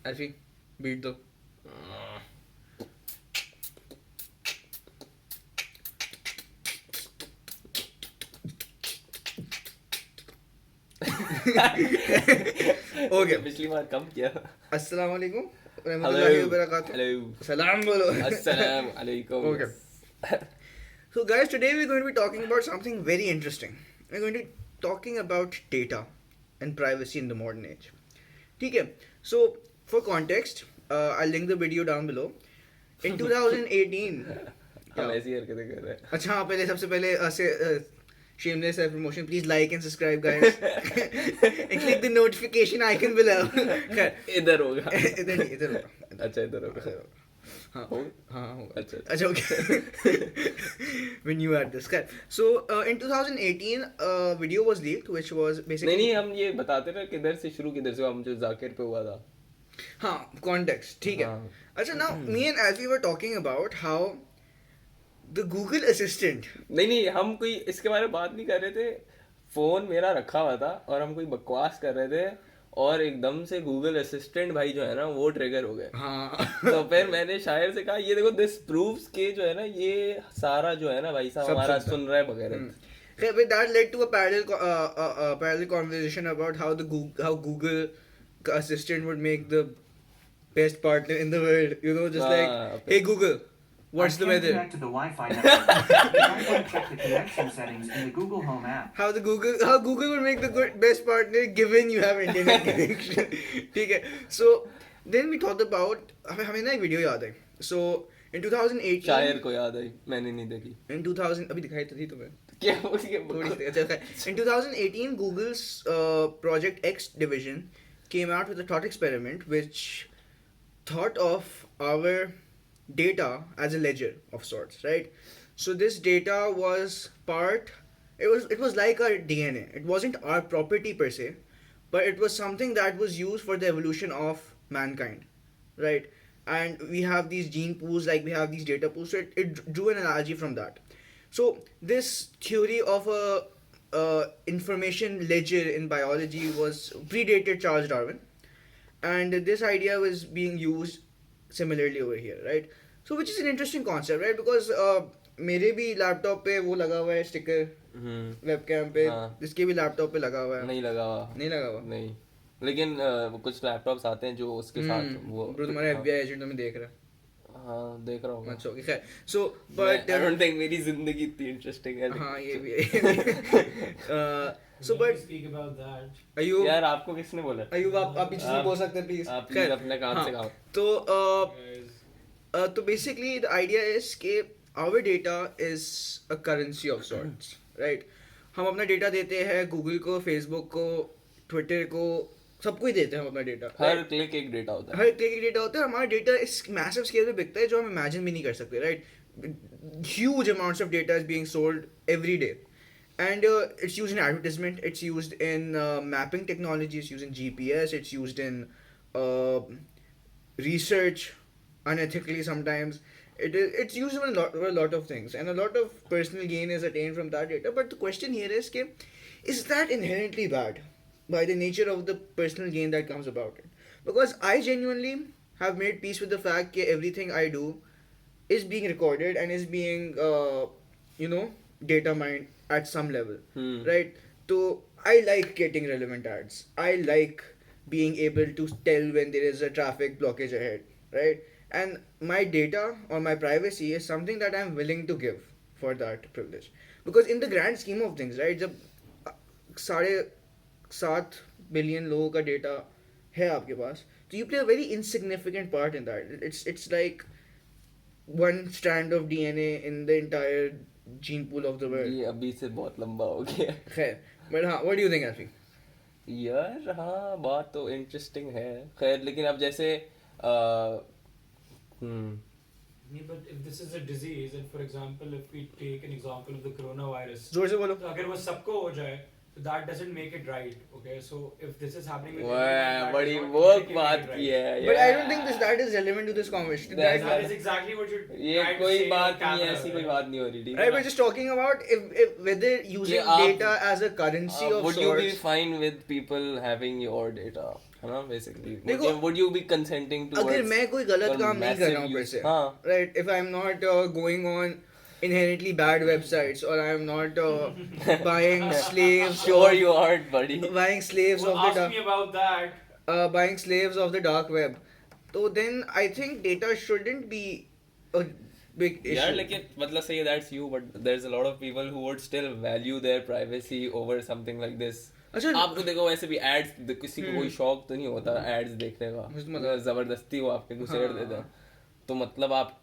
अल्फी beat दो. Okay. पिछली बार कम किया. अस्सलाम वालेकुम हेलो रहमतुल्लाहि व बरकातुहू. हेलो सलाम बोलो. अस्सलाम वालेकुम. Okay. So guys, today we're going to be talking about something very interesting. We're going to be talking about data and privacy in the modern age. ठीक है. So for context, I'll link the video down below. In 2018. हम ऐसी हरकतें कर रहे हैं. अच्छा हाँ, पहले सबसे पहले ऐसे shameless self promotion. Please like and subscribe, guys. And click the notification icon below. इधर होगा. इधर नहीं, इधर होगा. अच्छा इधर होगा. हाँ होगा. हाँ होगा. अच्छा. अच्छा okay. When you add this, correct. So in 2018, a video was leaked, which was basically. नहीं हम ये बताते रहे किधर से शुरू किधर से हम जो जाकिर पे हुआ था. हाँ, context. ठीक है. हाँ. अच्छा, now me and Alfie were talking about how the Google Assistant. नहीं हम कोई इसके बारे में बात नहीं कर रहे थे. फोन मेरा रखा हुआ था और हम कोई बकवास कर रहे थे और एकदम से गूगल असिस्टेंट भाई जो है ना वो ट्रिगर हो गए. हाँ. तो फिर मैंने शायर से कहा ये देखो दिस प्रूव्स के जो है ना ये सारा जो है ना भाई साहब हमारा सुन रहा है वगैरह. With that led to a parallel conversation about how how Google Assistant would make the best partner in the world. You know, just like, hey Google, what's the weather? Connect to the Wi-Fi network. You might want to check the connection settings in the Google Home app. How Google would make the best partner given you have internet connection. ठीक है. So then we talked about हमें ना एक video याद है. So in 2018. शायर को याद आई मैंने नहीं देखी. In 2000 अभी दिखाई तो थी तुम्हें. क्या थोड़ी सी अच्छा. In 2018, Google's Project X division came out with a thought experiment which thought of our data as a ledger of sorts, right? So this data was it was like our DNA. It wasn't our property per se, but it was something that was used for the evolution of mankind, right? And we have these gene pools, like we have these data pools. So it drew an analogy from that. So this theory of a information ledger in biology was predated Charles Darwin, and this idea was being used similarly over here, right? So which is an interesting concept, right? Because मेरे भी laptop पे वो लगा हुआ है sticker webcam पे. जिसके भी लैपटॉप पे लगा हुआ है. नहीं लगा हुआ नहीं. लेकिन कुछ लैपटॉप्स आते हैं जो उसके साथ वो ब्रो तुम्हारा FBI एजेंट तो मैं देख रहा. हाँ देख रहा हूँ. अच्छा ओके खैर. So but I don't think मेरी जिंदगी इतनी इंटरेस्टिंग है. हाँ ये भी है. So but speak about that. Ayub यार आपको किसने बोला? अयूब आप पीछे से बोल सकते हैं प्लीज. आप प्लीज अपने काम से कहो. तो basically the idea is कि our data is a currency of sorts, right? हम अपना डेटा देते हैं गूगल को, फेसबुक को, ट्विटर को, सबको ही देते हैं हम अपना डेटा. हर क्लिक एक डेटा होता है. हर क्लिक एक डेटा होता है. हमारा डेटा इस मैसिव स्केल पे बिकता है जो हम इमेजिन भी नहीं कर सकते, right? Huge amounts of data is being sold every day. And it's used in advertisement, it's used in mapping technology, it's used in GPS, it's used in research unethically sometimes. It's used in a lot of things, and a lot of personal gain is attained from that data. But the question here is that inherently bad by the nature of the personal gain that comes about it? Because I genuinely have made peace with the fact that everything I do is being recorded and is being data mined at some level, right? So I like getting relevant ads. I like being able to tell when there is a traffic blockage ahead, right? And my data or my privacy is something that I'm willing to give for that privilege. Because in the grand scheme of things, right, जब 7.5 billion लोगों का data है आपके पास, so you play a very insignificant part in that. It's like one strand of DNA in the entire gene pool of the world. ये अभी से बहुत लंबा हो गया. खैर, but हाँ, what do you think, Alfie? यार हाँ बात तो इंटरेस्टिंग है. खैर लेकिन अब जैसे But if this is a disease, and for example, if we take an example of the coronavirus, जोर से बोलो. तो अगर वो सबको हो जाए, that doesn't make it right. Okay, so if this is happening with वाह everyone, that बड़ी is not वो making it बात right. की है But I yeah. don't think that is relevant to this conversation. That's That- That is exactly what you're ये trying to कोई say on बात नहीं है camera, ऐसी कोई right? बात नहीं हो रही ठीक है Right, ना? we're just talking about if whether using आप- data as a currency of would you be sorts. fine with people having your data है ना basically देखो, would you be consenting towards अगर मैं कोई गलत your काम नहीं कर रहा हूँ massive per use? se, हाँ right? If I'm not going on inherently bad websites or I'm not buying slaves, sure of- you aren't buddy buying slaves Well, of the ask dark, me about that. buying slaves of the dark web. So then I think data shouldn't be a big issue. यार लेकिन मतलब say that's you but there's a lot of people who would still value their privacy over something like this अच्छा, आपको देखो वैसे भी ads किसी को कोई शौक तो नहीं होता एड्स देखने का मतलब- जबरदस्ती वो आपके घुसेड़ हाँ। देते हैं तो मतलब आप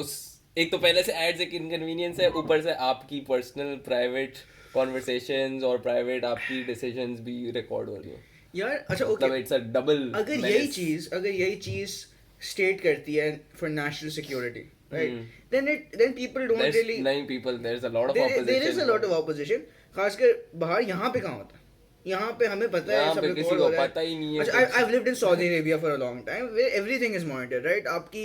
उस एक तो पहले से एड्स एक इनकन्वीनियंस है ऊपर से आपकी पर्सनल प्राइवेट कॉन्वर्सेशंस और प्राइवेट आपकी डिसीजंस भी रिकॉर्ड हो रही है यार अच्छा मतलब ओके इट्स अ डबल अगर यही चीज स्टेट करती है for national security right then people don't there's really नहीं people there's a lot of there opposition is a lot of opposition खासकर बाहर यहाँ पे कहाँ होता है यहाँ पे हमें पता है यहाँ सब पे record किसी हो को रहा है पता ही नहीं है अच्छा कुछ। I've lived in Saudi Arabia for a long time where everything is monitored right आपकी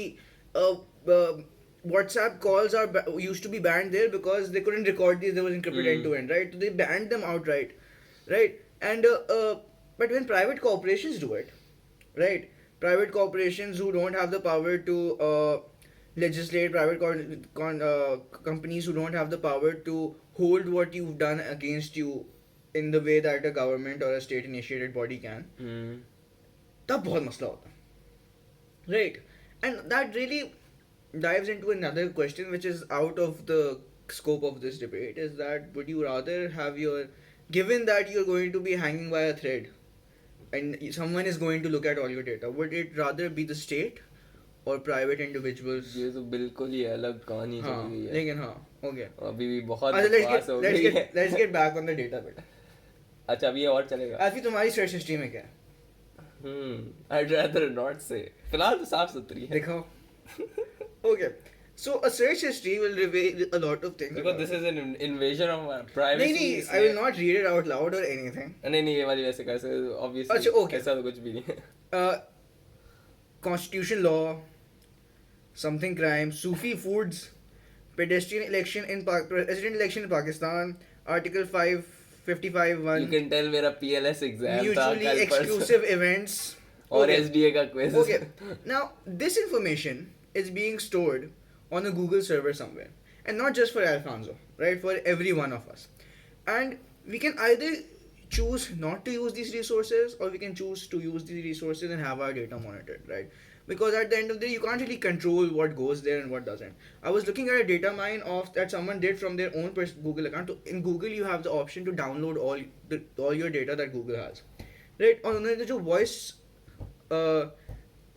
WhatsApp calls used to be banned there because they couldn't record these. They was encrypted end to end, right? So they banned them outright, right? And but when private corporations do it, right? Private corporations who don't have the power to legislate, companies who don't have the power to hold what you've done against you in the way that a government or a state-initiated body can. तब बहुत मसला होता है, right? And that really dives into another question which is out of the scope of this debate, is that would you rather have given that you're going to be hanging by a thread and someone is going to look at all your data, would it rather be the state or private individuals? ये तो बिल्कुल ही अलग कहानी हाँ, चली गई है लेकिन हाँ, okay. अभी भी बहुत अच्छा, बकवास हो गई है let's get back on the data bit. अच्छा अभी ये और चलेगा आफी तुम्हारी search history में क्या है? I'd rather not say फिलहाल तो साफ सुथरी है दिखाओ. Okay. So a search history will reveal a lot of things. because about this you. is an invasion of privacy नहीं, I will not read it out loud or anything. नहीं ये वाली वैसे कैसे obviously अच्छा, okay. ऐसा तो कुछ भी नहीं है Constitution law, something crime, Sufi foods, pedestrian election in president election in Pakistan, Article 555(1), you can tell मेरा PLS exam था mutually कल exclusive events. और Okay. SDA का quiz Okay. Now this information is being stored on a Google server somewhere, and not just for Alfanzo, right? For every one of us, and we can either choose not to use these resources, or we can choose to use these resources and have our data monitored, right? Because at the end of the day, you can't really control what goes there and what doesn't. I was looking at a data mine that someone did from their own Google account. In Google, you have the option to download all your data that Google has, right? और उन्होंने जो voice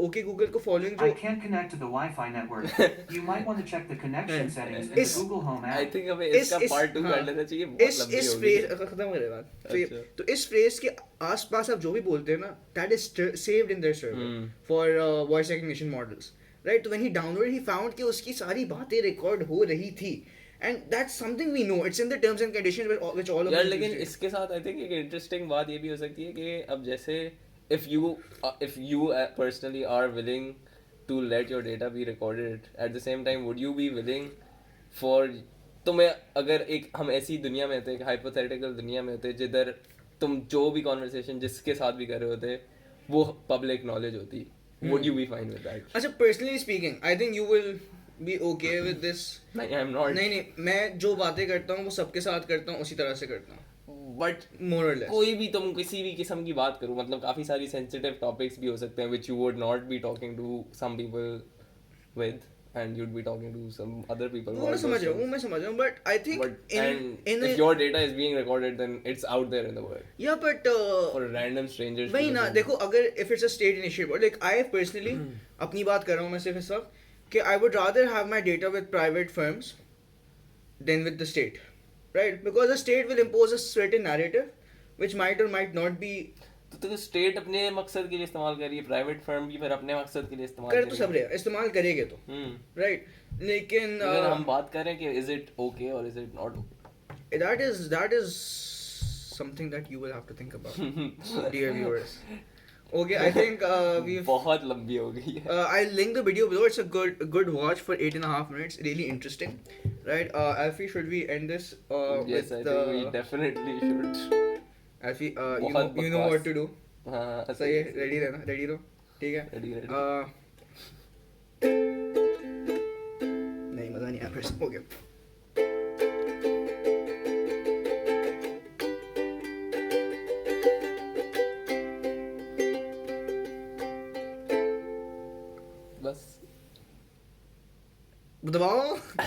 okay Google को following I जो can't connect to the Wi-Fi network. You might want to check the connection settings in the Is- Google Home app. I think हमें इस- इसका इस- part 2 हाँ, कर लेना चाहिए बहुत इस लंबी इस होगी फ्रेज खत्म कर बात अच्छा। तो इस फ्रेज के आसपास आप जो भी बोलते हैं ना that is saved in their server for voice recognition models, right? तो when he downloaded, he found कि उसकी सारी बातें record हो रही थी, and that's something we know. It's in the terms and conditions which all of यार us लेकिन use it. इसके साथ आई थिंक एक इंटरेस्टिंग बात ये भी हो सकती है कि अब जैसे if you personally are willing to let your data be recorded, at the same time would you be willing for तो मैं अगर एक हम ऐसी दुनिया में होते एक हाइपोथेटिकल दुनिया में होते जिधर तुम जो भी कॉन्वर्सेशन जिसके साथ भी कर रहे होते वो पब्लिक नॉलेज होती would you be fine with that? अच्छा, personally speaking, I think you will be okay with this. नहीं आई एम नॉट नहीं मैं जो बातें करता हूँ वो सबके साथ करता हूँ, उसी तरह से करता हूँ, बट more or less. कोई भी तुम किसी भी किस्म की बात करो मतलब काफी सारी सेंसिटिव टॉपिक्स भी हो सकते हैं which you would not be talking to some people with and you'd be talking to some other people वो मैं समझ रहा हूँ but I think but in if your data is being recorded then it's out there in the world yeah but for random strangers to वही ना listen. देखो अगर if it's a state initiative like I personally अपनी बात कर रहा हूँ मैं सिर्फ इस वक्त कि I would rather have my data with private firms than with the state, right? Because the state will impose a certain narrative which might or might not be तो स्टेट अपने मकसद के लिए इस्तेमाल कर रही है प्राइवेट फर्म भी फिर अपने मकसद के लिए इस्तेमाल कर तो सब रहे इस्तेमाल करेंगे तो right लेकिन अगर हम बात करें कि is it okay or is it not okay that is something that you will have to think about, dear viewers. Okay, I think we've. बहुत लंबी हो गई है. I'll link the video below. It's a good watch for 8.5 minutes. Really interesting, right? Alfie, should we end this? Yes, with I think we definitely should. Alfie, बहुत you know बकवास. what to do. हाँ, सही है, ready रहना, ready रहो, ठीक है? Ready. नहीं मजा नहीं आया फिर से. Okay. बस. दबाओ.